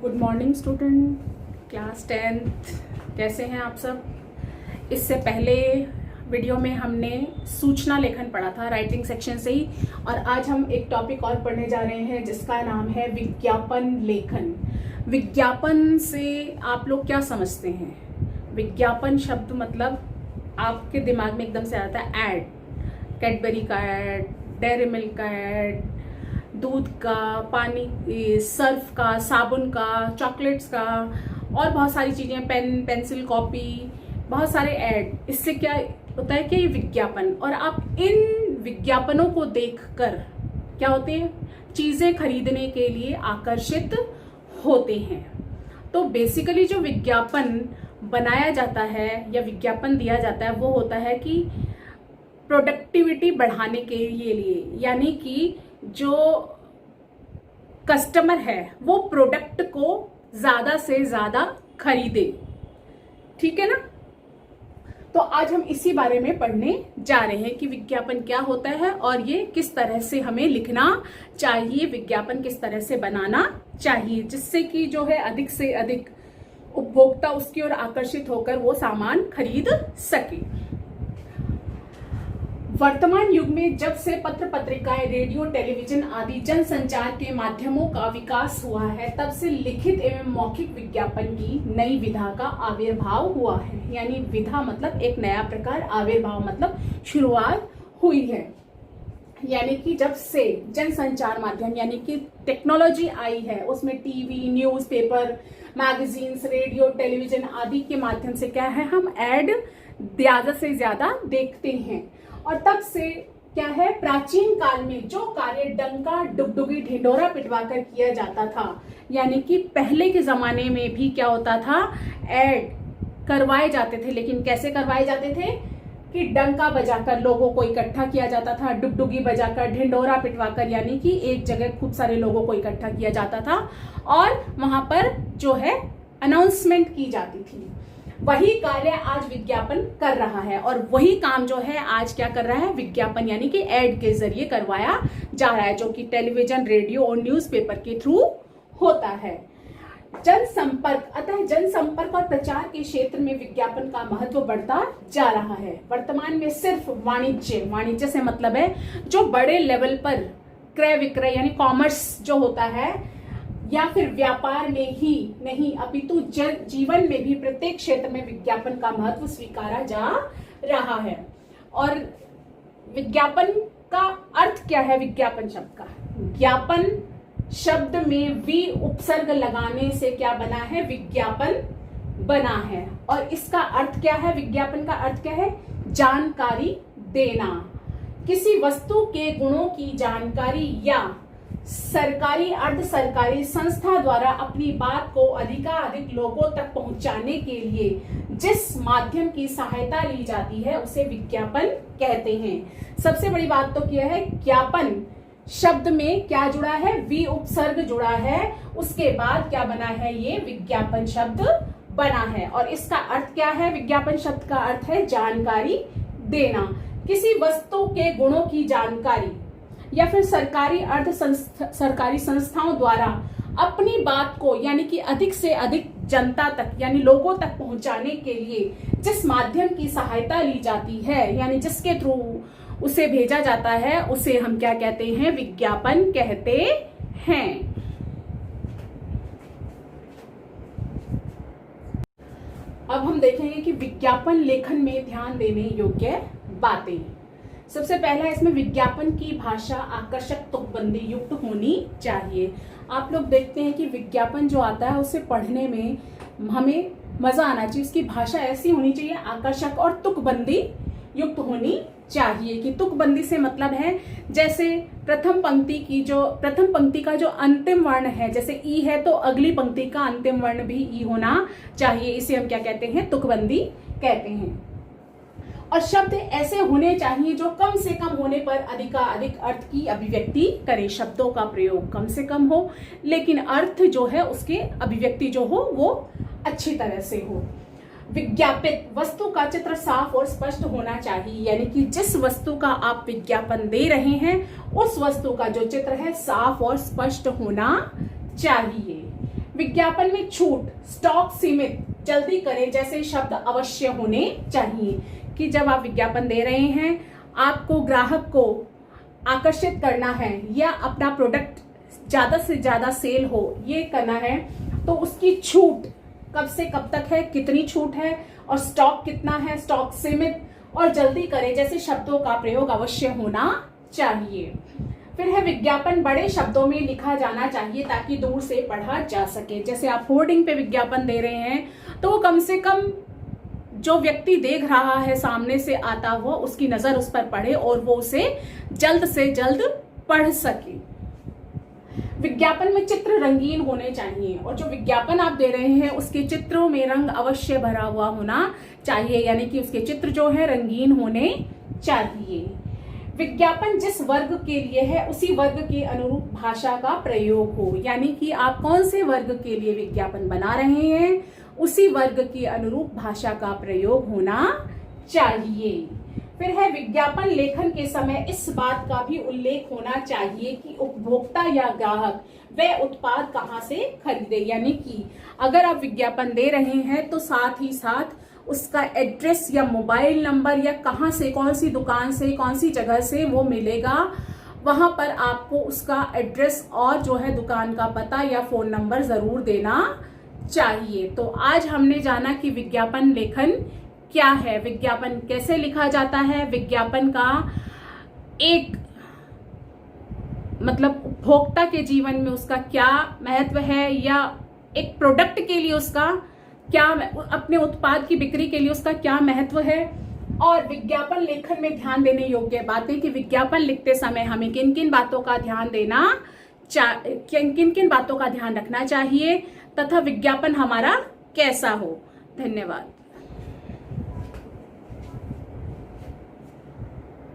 Good morning student, class 10th। कैसे हैं आप सब। इससे पहले वीडियो में हमने सूचना लेखन पढ़ा था राइटिंग सेक्शन से ही, और आज हम एक टॉपिक और पढ़ने जा रहे हैं जिसका नाम है विज्ञापन लेखन। विज्ञापन से आप लोग क्या समझते हैं? विज्ञापन शब्द मतलब आपके दिमाग में एकदम से आता है ऐड, कैडबरी का ऐड, डेयरी मिल्क का ऐड, दूध का, पानी, सर्फ का, साबुन का, चॉकलेट्स का और बहुत सारी चीजें, पेन, पेंसिल, कॉपी, बहुत सारे ऐड। इससे क्या होता है कि ये विज्ञापन, और आप इन विज्ञापनों को देखकर क्या होते हैं, चीजें खरीदने के लिए आकर्षित होते हैं। तो बेसिकली जो विज्ञापन बनाया जाता है या विज्ञापन दिया जाता है वो होता है कि प्रोडक्टिविटी बढ़ाने के लिए, यानी कि जो कस्टमर है वो प्रोडक्ट को ज्यादा से ज्यादा खरीदे। ठीक है ना। तो आज हम इसी बारे में पढ़ने जा रहे हैं कि विज्ञापन क्या होता है और ये किस तरह से हमें लिखना चाहिए, विज्ञापन किस तरह से बनाना चाहिए जिससे कि जो है अधिक से अधिक उपभोक्ता उसकी ओर आकर्षित होकर वो सामान खरीद सके। वर्तमान युग में जब से पत्र पत्रिकाएं, रेडियो, टेलीविजन आदि जनसंचार के माध्यमों का विकास हुआ है, तब से लिखित एवं मौखिक विज्ञापन की नई विधा का आविर्भाव हुआ है। यानी विधा मतलब एक नया प्रकार, आविर्भाव मतलब शुरुआत हुई है। यानी कि जब से जनसंचार माध्यम यानी कि टेक्नोलॉजी आई है, उसमें TV, newspaper, magazines, radio, television आदि के माध्यम से क्या है, हम ऐड ज्यादा से ज्यादा देखते हैं। और तब से क्या है, प्राचीन काल में जो कार्य डंका, डुगडुगी, ढिंडोरा पिटवाकर किया जाता था, यानी कि पहले के जमाने में भी क्या होता था, ऐड करवाए जाते थे। लेकिन कैसे करवाए जाते थे कि डंका बजाकर लोगों को इकट्ठा किया जाता था, डुगडुगी बजाकर, ढिंडोरा पिटवाकर, यानी कि एक जगह खूब सारे लोगों को इकट्ठा किया जाता था और वहां पर जो है अनाउंसमेंट की जाती थी। वही कार्य आज विज्ञापन कर रहा है, और वही काम जो है आज क्या कर रहा है, विज्ञापन यानी कि ऐड के जरिए करवाया जा रहा है, जो कि टेलीविजन, रेडियो और न्यूज़पेपर के थ्रू होता है। जनसंपर्क, अतः जनसंपर्क और प्रचार के क्षेत्र में विज्ञापन का महत्व बढ़ता जा रहा है। वर्तमान में सिर्फ वाणिज्य से मतलब है जो बड़े लेवल पर क्रय विक्रय यानी कॉमर्स जो होता है, या फिर व्यापार में ही नहीं अपितु जीवन में भी प्रत्येक क्षेत्र में विज्ञापन का महत्व स्वीकारा जा रहा है। और विज्ञापन का अर्थ क्या है, विज्ञापन शब्द का, ज्ञापन शब्द में वी उपसर्ग लगाने से क्या बना है, विज्ञापन बना है। और इसका अर्थ क्या है, विज्ञापन का अर्थ क्या है, जानकारी देना। किसी वस्तु के गुणों की जानकारी या सरकारी, अर्ध सरकारी संस्था द्वारा अपनी बात को अधिकाधिक लोगों तक पहुंचाने के लिए जिस माध्यम की सहायता ली जाती है उसे विज्ञापन कहते हैं। सबसे बड़ी बात तो क्या है, ज्ञापन शब्द में क्या जुड़ा है, वी उपसर्ग जुड़ा है, उसके बाद क्या बना है, ये विज्ञापन शब्द बना है। और इसका अर्थ क्या है, विज्ञापन शब्द का अर्थ है जानकारी देना। किसी वस्तु के गुणों की जानकारी या फिर सरकारी, अर्ध सरकारी संस्थाओं द्वारा अपनी बात को यानी कि अधिक से अधिक जनता तक यानी लोगों तक पहुंचाने के लिए जिस माध्यम की सहायता ली जाती है, यानी जिसके थ्रू उसे भेजा जाता है, उसे हम क्या कहते हैं, विज्ञापन कहते हैं। अब हम देखेंगे कि विज्ञापन लेखन में ध्यान देने योग्य बातें। सबसे पहला इसमें विज्ञापन की भाषा आकर्षक, तुकबंदी युक्त होनी चाहिए। आप लोग देखते हैं कि विज्ञापन जो आता है उसे पढ़ने में हमें मजा आना चाहिए, उसकी भाषा ऐसी होनी चाहिए, आकर्षक और तुकबंदी युक्त होनी चाहिए। कि तुकबंदी से मतलब है जैसे प्रथम पंक्ति का जो अंतिम वर्ण है, जैसे ई है तो अगली पंक्ति का अंतिम वर्ण भी ई होना चाहिए, इसे हम क्या कहते हैं, तुकबंदी कहते हैं। और शब्द ऐसे होने चाहिए जो कम से कम होने पर अधिकाधिक अर्थ की अभिव्यक्ति करे। शब्दों का प्रयोग कम से कम हो लेकिन अर्थ जो है उसके अभिव्यक्ति जो हो वो अच्छी तरह से हो। विज्ञापित वस्तु का चित्र साफ और स्पष्ट होना चाहिए, यानी कि जिस वस्तु का आप विज्ञापन दे रहे हैं उस वस्तु का जो चित्र है साफ और स्पष्ट होना चाहिए। विज्ञापन में छूट, स्टॉक सीमित, जल्दी करें जैसे शब्द अवश्य होने चाहिए। कि जब आप विज्ञापन दे रहे हैं, आपको ग्राहक को आकर्षित करना है या अपना प्रोडक्ट ज्यादा से ज्यादा सेल हो, ये करना है, तो उसकी छूट कब से कब तक है, कितनी छूट है, और स्टॉक कितना है, स्टॉक सीमित, और जल्दी करें जैसे शब्दों का प्रयोग अवश्य होना चाहिए। फिर है विज्ञापन बड़े शब्दों में लिखा जाना चाहिए ताकि दूर से पढ़ा जा सके। जैसे आप होर्डिंग पे विज्ञापन दे रहे हैं, तो वो कम से कम जो व्यक्ति देख रहा है सामने से आता हुआ, उसकी नजर उस पर पड़े और वो उसे जल्द से जल्द पढ़ सके। विज्ञापन में चित्र रंगीन होने चाहिए, और जो विज्ञापन आप दे रहे हैं उसके चित्रों में रंग अवश्य भरा हुआ होना चाहिए, यानी कि उसके चित्र जो है रंगीन होने चाहिए। विज्ञापन जिस वर्ग के लिए है उसी वर्ग के अनुरूप भाषा का प्रयोग हो, यानी कि आप कौन से वर्ग के लिए विज्ञापन बना रहे हैं उसी वर्ग के अनुरूप भाषा का प्रयोग होना चाहिए। फिर है विज्ञापन लेखन के समय इस बात का भी उल्लेख होना चाहिए कि उपभोक्ता या ग्राहक वह उत्पाद कहाँ से खरीदे, यानी कि अगर आप विज्ञापन दे रहे हैं तो साथ ही साथ उसका एड्रेस या मोबाइल नंबर या कहाँ से, कौन सी दुकान से, कौन सी जगह से वो मिलेगा, वहां पर आपको उसका एड्रेस और जो है दुकान का पता या फोन नंबर जरूर देना चाहिए। तो आज हमने जाना कि विज्ञापन लेखन क्या है, विज्ञापन कैसे लिखा जाता है, विज्ञापन का एक मतलब उपभोक्ता के जीवन में उसका क्या महत्व है, या एक प्रोडक्ट के लिए उसका क्या, अपने उत्पाद की बिक्री के लिए उसका क्या महत्व है, और विज्ञापन लेखन में ध्यान देने योग्य बातें कि विज्ञापन लिखते समय हमें किन किन बातों का ध्यान देना, किन किन बातों का ध्यान रखना चाहिए, तथा विज्ञापन हमारा कैसा हो। धन्यवाद।